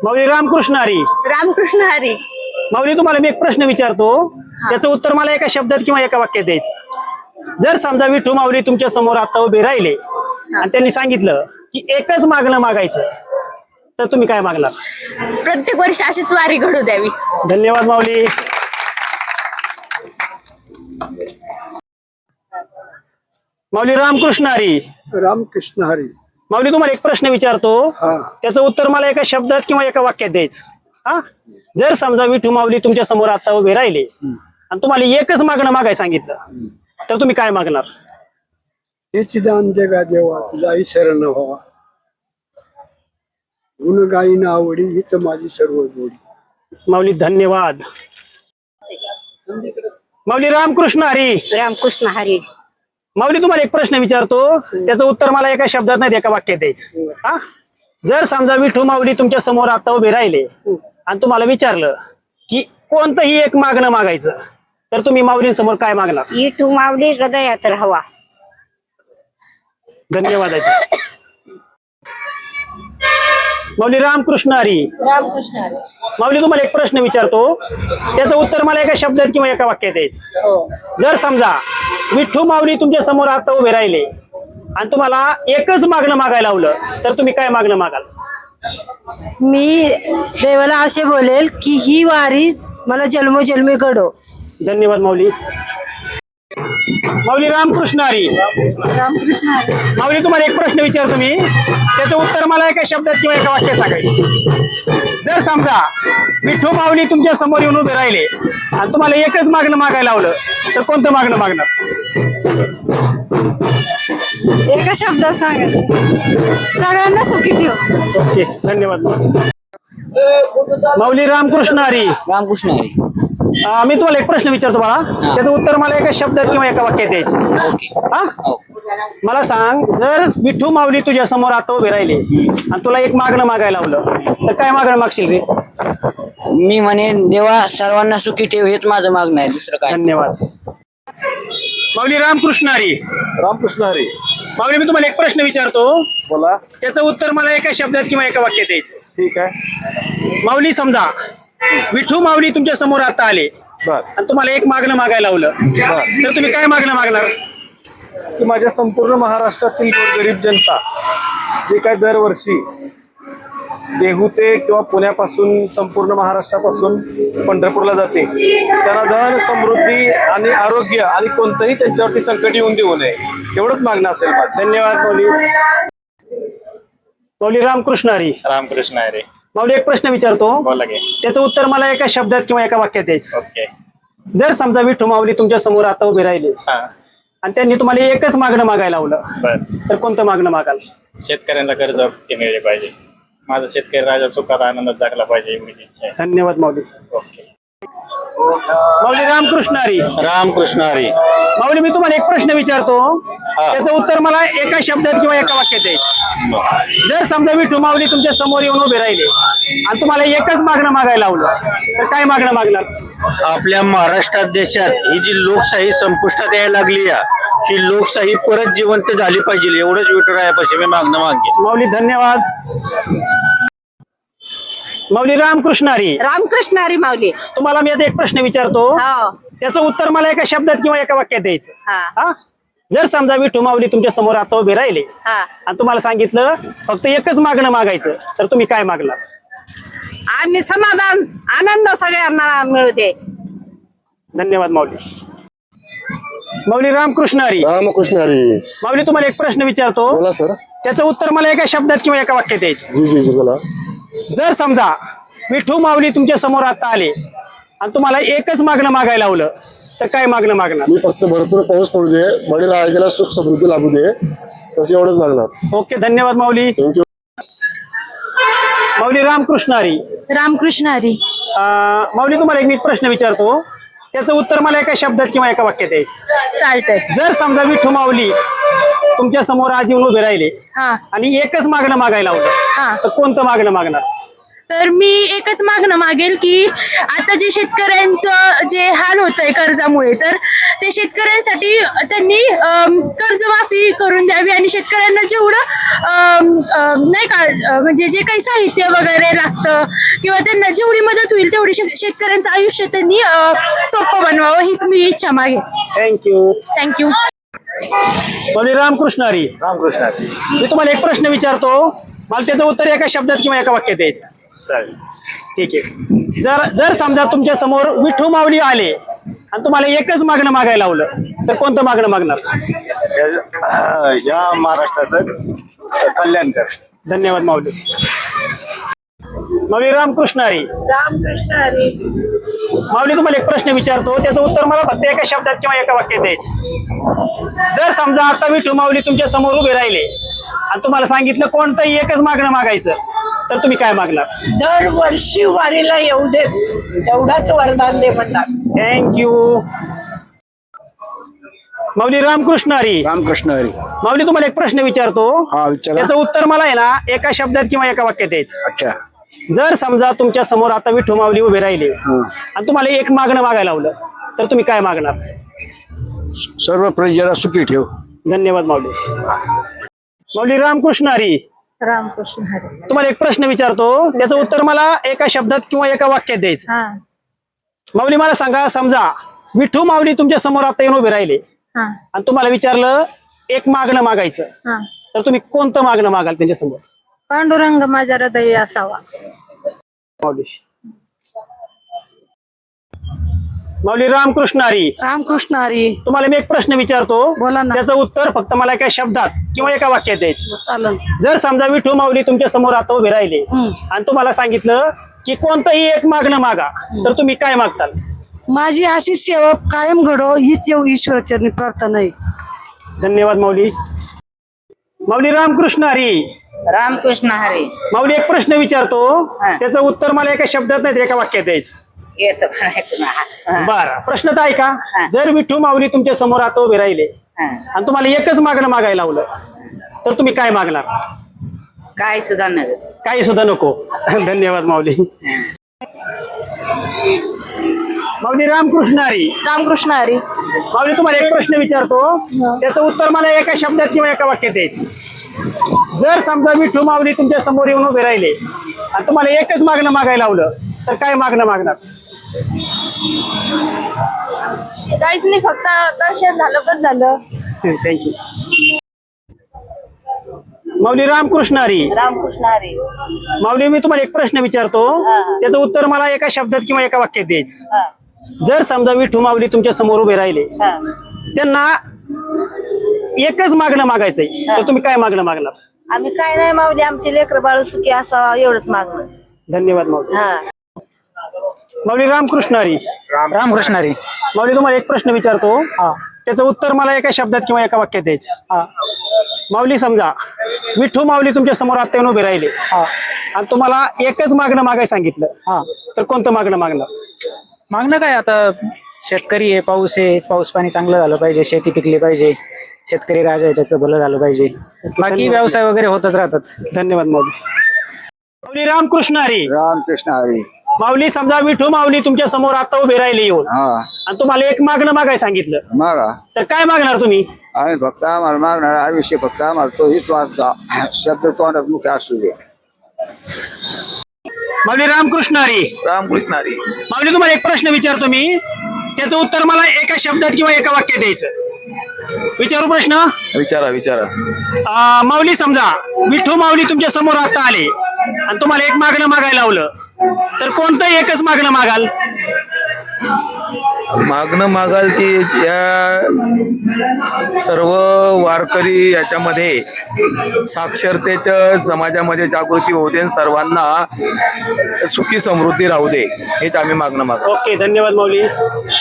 माऊली रामकृष्ण हरी. रामकृष्ण हरी. माऊली तुम्हाला मी एक प्रश्न विचारतो, त्याचं उत्तर मला एका शब्दात किंवा एका वाक्यात द्यायचं. जर समजा विठू माऊली तुमच्या समोर आता उभे राहिले आणि त्यांनी सांगितलं की एकच मागणं मागायचं, तर तुम्ही काय मागणार? प्रत्येक वर्षी अशीच वारी घडू द्यावी. धन्यवाद माऊली. माऊली रामकृष्ण हरी. रामकृष्ण हरी. माऊली तुम्हाला एक प्रश्न विचारतो, त्याचं उत्तर मला एका शब्दात किंवा एका वाक्यात द्यायचं. हा, जर समजा विठू माऊली तुमच्या समोर आता उभे राहिले आणि तुम्हाला एकच मागणं मागाय सांगितलं, तर तुम्ही काय मागणार? हेची दान जगा देवा तुझाही शरण व्हावा, गुण गायीन आवडी हीच माझी सर्व जोडी. माऊली धन्यवाद. माऊली रामकृष्ण हरी. रामकृष्ण हरी. माऊली तुम्हाला एक प्रश्न विचारतो, त्याचं उत्तर मला एका शब्दात नाही एका वाक्यात द्यायचं. हा, जर समजा विठू माऊली तुमच्या समोर आता उभे राहिले आणि तुम्हाला विचारलं की कोणतंही एक मागणं मागायचं, तर तुम्ही माऊलींसमोर काय मागणार? विठू माऊली हृदयात राहावा. धन्यवाद. माऊली रामकृष्ण हरी. रामकृष्ण हरी. माऊली तुम्हाला एक प्रश्न विचारतो, त्याचं उत्तर मला एका शब्दात किंवा एका वाक्यात द्यायचं. जर समजा विठू माऊली तुमच्या समोर आता उभे राहिले आणि तुम्हाला एकच मागणं मागायला लावलं, तर तुम्ही काय मागणं मागाल? मी देवाला असे बोलेल की ही वारी मला जन्मोजन्मी घडो. धन्यवाद माऊली. माऊली रामकृष्ण हरी. रामकृष्ण हरी. माऊली तुम्हाला एक प्रश्न विचारतो मी, त्याचं उत्तर मला एका शब्दात किंवा एका वाक्यात सांगायचं. जर समजा विठू माऊली तुमच्या समोर येऊन उभे राहिले आणि तुम्हाला एकच मागणं मागायला लावलं, तर कोणतं मागणं मागणार? एका शब्दात सांगायचं, सगळ्यांना सुखी ठेव. ओके, धन्यवाद. माऊली रामकृष्ण हरी. रामकृष्ण हरी. मी तुम्हाला एक प्रश्न विचारतो बाळा, त्याचं उत्तर मला एका शब्दात किंवा एका वाक्यात द्यायचं. ओके. हा, मला सांग, जर विठू माऊली तुझ्या समोर आता उभे राहिले आणि तुला एक मागणं मागायला लावलं, तर काय मागणं मागशील रे? मी म्हणे देवा सर्वांना सुखी ठेव, हेच माझं मागणं आहे, दुसरं काय. धन्यवाद. माऊली रामकृष्ण हरी. रामकृष्ण हरी. माऊली मी तुम्हाला एक प्रश्न विचारतो, बोला. त्याचं उत्तर मला एका शब्दात किंवा एका वाक्यात द्यायचं. ठीक आहे. माऊली समजा विठू माऊली तुमच्या समोर आता आले बर. आणि तुम्हाला एक मागणं मागायला लावलं, तर तुम्ही काय मागणं मागणार? की माझ्या संपूर्ण महाराष्ट्रातील गरीब जनता जे काय दरवर्षी देहू ते किंवा पुण्यापासून संपूर्ण महाराष्ट्रापासून पंढरपूरला जाते, त्यांना धन समृद्धी आणि आरोग्य आणि कोणतंही त्यांच्यावरती संकट येऊन देऊ नये, एवढंच मागणं असेल. धन्यवाद माऊली. माऊली रामकृष्ण हरी. रामकृष्ण हरी. माऊली एक प्रश्न विचारतो, बोला की. त्याचं उत्तर मला एका शब्दात किंवा एका वाक्यात द्यायचं. ओके. जर समजा विठू माऊली तुमच्या समोर आता उभे राहिले हा, आणि त्यांनी तुम्हाला एकच मागणं मागायला लावलं, बर. तर कोणतं मागणं मागाल? शेतकऱ्यांना कर्ज मिळाले पाहिजे, माझा शेतकरी राजा सुखात आनंदात जगला पाहिजे, एवढीच इच्छा आहे. धन्यवाद माऊली. ओके. माऊली रामकृष्ण हरी. रामकृष्ण हरी. माऊली मी तुम्हाला एक प्रश्न विचारतो, त्याचं उत्तर मला एका शब्दात किंवा एका वाक्यात द्यायचं. जर समजा विठू माऊली तुमच्या समोर येऊन उभे राहिले आणि तुम्हाला एकच मागणं मागायला लावलं, तर काय मागणं मागणार? आपल्या महाराष्ट्रात देशात ही जी लोकशाही संपुष्टात यायला लागली ही लोकशाही परत जिवंत झाली पाहिजे, एवढंच विठुरायापाशी मी मागणं मागे. माऊली धन्यवाद. माऊली रामकृष्ण हरी. रामकृष्ण हरी. माऊली तुम्हाला मी आता एक प्रश्न विचारतो, हो. त्याचं उत्तर मला एका शब्दात किंवा एका वाक्यात द्यायचं. हा. हा, जर समजा विठू माऊली तुमच्या समोर आता उभे राहिले हा. आणि तुम्हाला सांगितलं फक्त एकच मागणं मागायचं, तर तुम्ही काय मागणार? आम्ही समाधान आनंद सगळ्यांना मिळू दे. धन्यवाद माऊली. माऊली रामकृष्ण हरी. रामकृष्ण हरी. माऊली तुम्हाला एक प्रश्न विचारतो, बोला सर. त्याचं उत्तर मला एका शब्दात किंवा एका वाक्यात द्यायचं. जी जी जी बोला. जर समजा विठू माऊली तुमच्या समोर आता आले आणि तुम्हाला एकच मागणं मागायला लावलं, तर काय मागणं मागणार? मी फक्त भरपूर पाऊस पडू दे, वडील आईला सुख समृद्धी लाभू दे, तसं एवढंच मागणार. ओके, धन्यवाद माऊली. थँक्यू. माऊली रामकृष्ण हरी. रामकृष्ण हरी. माऊली तुम्हाला एक मी प्रश्न विचारतो, त्याचं उत्तर मला एका शब्दात किंवा एका वाक्यात द्यायचं. चालतंय. जर समजा विठू माऊली तुमच्या समोर आज येऊन उभे राहिले हा. आणि एकच मागणं मागायला हा. लावलं, तर कोणतं मागणं मागणार? तर मी एकच मागणं मागेल की आता जे शेतकऱ्यांचं जे हाल होत आहे कर्जामुळे, तर ते शेतकऱ्यांसाठी त्यांनी कर्जमाफी करून द्यावी आणि शेतकऱ्यांना जेवढं नाही का म्हणजे जे काही साहित्य वगैरे लागतं किंवा त्यांना जेवढी मदत होईल तेवढी शेतकऱ्यांचं आयुष्य त्यांनी सोपं बनवावं, हीच मी इच्छा मागेन. थँक्यू. थँक्यू. माऊली रामकृष्ण हरी. रामकृष्ण हरी. मी तुम्हाला एक प्रश्न विचारतो, मला त्याचं उत्तर एका शब्दात किंवा एका वाक्यात द्यायचं. चालेल. ठीक आहे. जर समजा तुमच्या समोर विठू माऊली आले आणि तुम्हाला एकच मागणं मागायला लावलं, तर कोणतं मागणं मागणार? या महाराष्ट्राचं कल्याण कर. धन्यवाद माऊली. माऊली रामकृष्ण हरी. रामकृष्ण हरी. माऊली तुम्हाला एक प्रश्न विचारतो, त्याचं उत्तर मला फक्त एका शब्दात किंवा एका वाक्यात द्यायचं. जर समजा आता विठू माऊली तुमच्या समोर उभे राहिले आणि तुम्हाला सांगितलं कोणतंही एकच मागणं मागायचं, तर तुम्ही काय मागणार? दरवर्षी वारीला येऊ दे, एवढाच वरदान दे म्हणतात. थँक्यू. माऊली रामकृष्ण हरी. रामकृष्ण हरी. माऊली तुम्हाला एक प्रश्न विचारतो, हा विचारा. त्याचं उत्तर मला आहे ना एका शब्दात किंवा एका वाक्यात द्यायचं. अच्छा. जर समजा तुमच्या समोर आता विठू माऊली उभे राहिले आणि तुम्हाला एक मागणं मागायला लावलं, तर तुम्ही काय मागणार? सर्व प्रजेला सुखी ठेव. धन्यवाद माऊली. माऊली रामकृष्ण हरी. रामकृष्ण हरी. तुम्हाला एक प्रश्न विचारतो, त्याचं उत्तर मला एका शब्दात किंवा एका वाक्यात द्यायचं. हा माऊली मला सांगा, समजा विठू माऊली तुमच्या समोर आता येऊन उभे राहिले हा आणि तुम्हाला विचारलं एक मागणं मागायचं, हा. तर तुम्ही कोणतं मागणं मागाल त्यांच्या समोर? पांडुरंग माझा हृदय असावा. माऊली. माऊली रामकृष्ण हरी. रामकृष्ण हरी. तुम्हाला मी एक प्रश्न विचारतो, बोला ना. त्याचं उत्तर फक्त मला एका शब्दात किंवा एका वाक्यात द्यायचं. चालन. जर समजा विठू माऊली तुमच्या समोर आता उभे राहिले आणि तुम्हाला सांगितलं की कोणतंही एक मागणं मागा, तर तुम्ही काय मागताल? माझी अशी सेवा कायम घडो हीच ईश्वरचरणी प्रार्थना आहे. धन्यवाद माऊली. माऊली रामकृष्ण हरी. रामकृष्ण हरी. माऊली एक प्रश्न विचारतो, त्याचं उत्तर मला एका शब्दात नाही तर एका वाक्यात द्यायचं. येतो. बरं, प्रश्न तर ऐका. जर विठू माऊली तुमच्या समोर आता उभे राहिले आणि तुम्हाला एकच मागणं मागायला लावलं, तर तुम्ही काय मागणार? काय सुद्धा नाही. काही सुद्धा नको. धन्यवाद माऊली. माऊली रामकृष्ण हरी. रामकृष्ण हरी. माऊली तुम्हाला एक प्रश्न विचारतो, त्याचं उत्तर मला एका शब्दात किंवा एका वाक्यात द्यायचं. जर समजा विठू माऊली तुमच्या समोर येऊन उभे राहिले आणि तुम्हाला एकच मागणं मागायला लावलं, तर काय मागणं मागणार? काहीच नाही, फक्त दर्शन झालं बस झालं. थँक्यू. माऊली रामकृष्ण हरी. रामकृष्ण हरी. माऊली मी तुम्हाला एक प्रश्न विचारतो, त्याचं उत्तर मला एका शब्दात किंवा एका वाक्यात द्यायचं. जर समजा विठू माऊली तुमच्या समोर उभे राहिले, त्यांना एकच मागणं मागायचंय, तर तुम्ही काय मागणं मागणार? आम्ही काय नाही माऊली, आमचे लेकर बाळ सुखी असावा एवढंच मागणं. धन्यवाद माऊली. माऊली रामकृष्ण हरी. रामकृष्ण हरी. माऊली तुम्हाला एक प्रश्न विचारतो, त्याचं उत्तर मला एका शब्दात किंवा एका वाक्यात द्यायचं. माऊली समजा विठू माऊली तुमच्या समोर आता येऊन उभे राहिले आणि तुम्हाला एकच मागणं मागायला सांगितलं, तर कोणतं मागणं मागणार? मागणं काय, आता शेतकरी आहे, पाऊस आहे, पाऊस पाणी चांगलं झालं पाहिजे, शेती पिकली पाहिजे, शेतकरी राजा आहे त्याचं भलं झालं पाहिजे, बाकी व्यवसाय वगैरे होतच राहतात. धन्यवाद माऊली. माऊली रामकृष्ण हरी. रामकृष्ण हरी. माऊली समजा विठू माऊली तुमच्या समोर आता उभे राहिले येऊन आणि तुम्हाला एक मागणं मागायला सांगितलं, मागा. तर काय मागणार तुम्ही? आम्ही फक्त आम्हाला मागणार आयुष्य, फक्त आम्हाला तो विश्वास शब्द तोंडात मुख्य असू दे. माऊली रामकृष्ण हरी. रामकृष्ण हरी. माऊली तुम्हाला एक प्रश्न विचारतो मी, त्याचं उत्तर मला एका शब्दात किंवा एका वाक्यात द्यायचं. विचारू प्रश्न? विचारा. माऊली समजा विठू माऊली तुमच्या समोर आता आले आणि तुम्हाला एक मागणं मागायला लावलं, तर कोणतं एकच मागणं मागाल? मागणं मागाल ती या सर्व वारकरी याच्यामध्ये साक्षरतेच्या समाजामध्ये जागृती होते आणि सर्वांना सुखी समृद्धी राहू दे, हेच आम्ही मागणं मागतो. ओके, धन्यवाद माऊली.